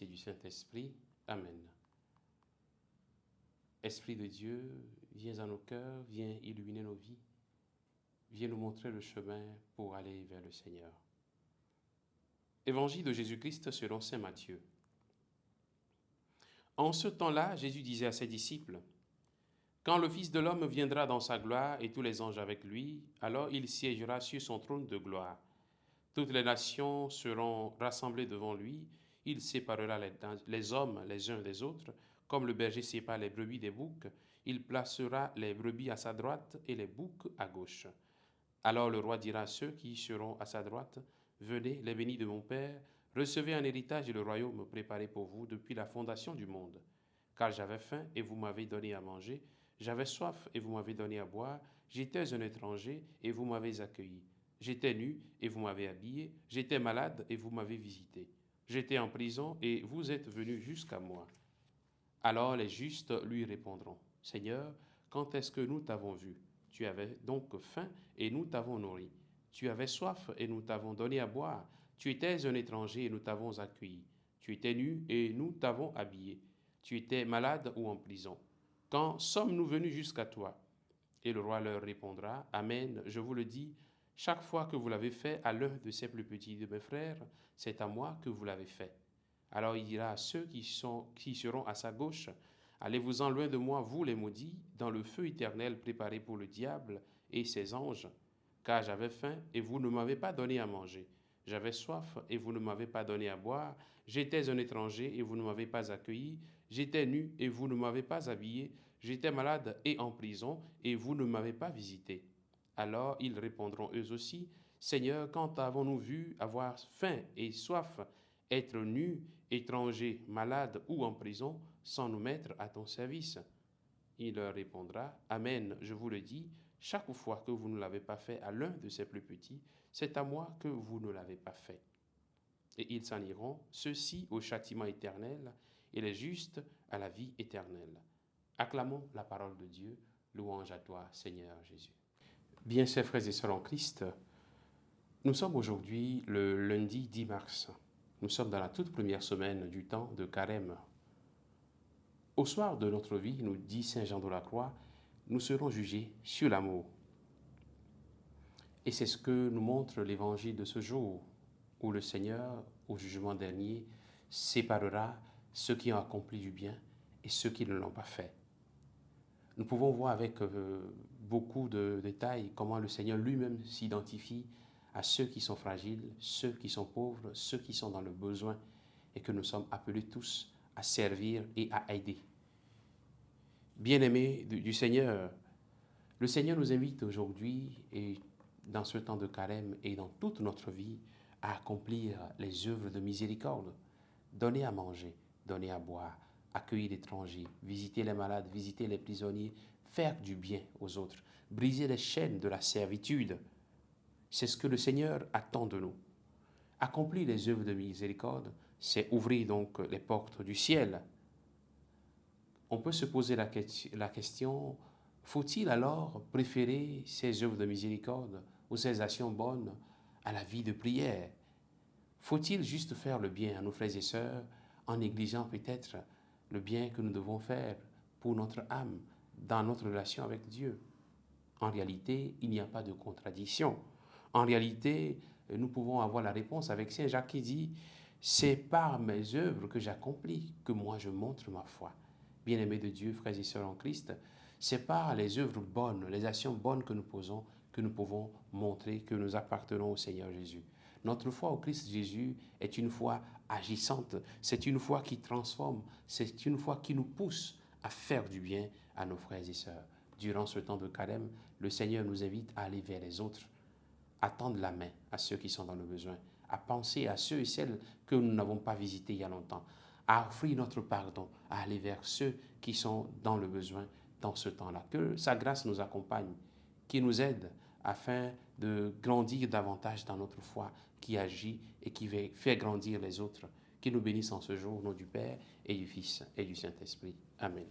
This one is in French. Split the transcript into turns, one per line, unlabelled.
Fils et du Saint-Esprit. Amen. Esprit de Dieu, viens dans nos cœurs, viens illuminer nos vies, viens nous montrer le chemin pour aller vers le Seigneur. Évangile de Jésus-Christ selon saint Matthieu. En ce temps-là, Jésus disait à ses disciples, « Quand le Fils de l'homme viendra dans sa gloire et tous les anges avec lui, alors il siégera sur son trône de gloire. Toutes les nations seront rassemblées devant lui. Il séparera les hommes les uns des autres, comme le berger sépare les brebis des boucs. Il placera les brebis à sa droite et les boucs à gauche. Alors le roi dira à ceux qui seront à sa droite, « Venez, les bénis de mon Père, recevez un héritage et le royaume préparé pour vous depuis la fondation du monde. Car j'avais faim et vous m'avez donné à manger, j'avais soif et vous m'avez donné à boire, j'étais un étranger et vous m'avez accueilli. J'étais nu et vous m'avez habillé, j'étais malade et vous m'avez visité. J'étais en prison et vous êtes venus jusqu'à moi. » Alors les justes lui répondront, « Seigneur, quand est-ce que nous t'avons vu? Tu avais donc faim et nous t'avons nourri. Tu avais soif et nous t'avons donné à boire. Tu étais un étranger et nous t'avons accueilli. Tu étais nu et nous t'avons habillé. Tu étais malade ou en prison. Quand sommes-nous venus jusqu'à toi? » Et le roi leur répondra, « Amen, je vous le dis, chaque fois que vous l'avez fait à l'un de ces plus petits de mes frères, c'est à moi que vous l'avez fait. » Alors il dira à ceux qui seront à sa gauche, « Allez-vous-en loin de moi, vous les maudits, dans le feu éternel préparé pour le diable et ses anges, car j'avais faim et vous ne m'avez pas donné à manger. J'avais soif et vous ne m'avez pas donné à boire. J'étais un étranger et vous ne m'avez pas accueilli. J'étais nu et vous ne m'avez pas habillé. J'étais malade et en prison et vous ne m'avez pas visité. » Alors ils répondront eux aussi, « Seigneur, quand avons-nous vu avoir faim et soif, être nus, étrangers, malades ou en prison, sans nous mettre à ton service? » Il leur répondra, « Amen, je vous le dis, chaque fois que vous ne l'avez pas fait à l'un de ces plus petits, c'est à moi que vous ne l'avez pas fait. » Et ils s'en iront, ceux-ci au châtiment éternel, et les justes à la vie éternelle. Acclamons la parole de Dieu, louange à toi, Seigneur Jésus. Bien, chers frères et sœurs en Christ, nous sommes aujourd'hui le lundi 10 mars. Nous sommes dans la toute première semaine du temps de Carême. Au soir de notre vie, nous dit saint Jean de la Croix, nous serons jugés sur l'amour. Et c'est ce que nous montre l'évangile de ce jour, où le Seigneur, au jugement dernier, séparera ceux qui ont accompli du bien et ceux qui ne l'ont pas fait. Nous pouvons voir avec beaucoup de détails comment le Seigneur lui-même s'identifie à ceux qui sont fragiles, ceux qui sont pauvres, ceux qui sont dans le besoin, et que nous sommes appelés tous à servir et à aider. Bien-aimés du Seigneur, le Seigneur nous invite aujourd'hui, et dans ce temps de carême et dans toute notre vie, à accomplir les œuvres de miséricorde, donner à manger, donner à boire, accueillir l'étranger, visiter les malades, visiter les prisonniers, faire du bien aux autres, briser les chaînes de la servitude. C'est ce que le Seigneur attend de nous. Accomplir les œuvres de miséricorde, c'est ouvrir donc les portes du ciel. On peut se poser la question, faut-il alors préférer ces œuvres de miséricorde ou ces actions bonnes à la vie de prière? Faut-il juste faire le bien à nos frères et sœurs en négligeant peut-être le bien que nous devons faire pour notre âme dans notre relation avec Dieu? En réalité, il n'y a pas de contradiction. En réalité, nous pouvons avoir la réponse avec saint Jacques qui dit « C'est par mes œuvres que j'accomplis que moi je montre ma foi. » Bien-aimés de Dieu, frères et sœurs en Christ, c'est par les œuvres bonnes, les actions bonnes que nous posons, que nous pouvons montrer que nous appartenons au Seigneur Jésus. Notre foi au Christ Jésus est une foi agissante, c'est une foi qui transforme, c'est une foi qui nous pousse à faire du bien à nos frères et sœurs. Durant ce temps de carême, le Seigneur nous invite à aller vers les autres, à tendre la main à ceux qui sont dans le besoin, à penser à ceux et celles que nous n'avons pas visités il y a longtemps, à offrir notre pardon, à aller vers ceux qui sont dans le besoin dans ce temps-là. Que sa grâce nous accompagne, qui nous aide afin de grandir davantage dans notre foi, qui agit et qui fait grandir les autres. Qui nous bénisse en ce jour au nom du Père et du Fils et du Saint-Esprit. Amen.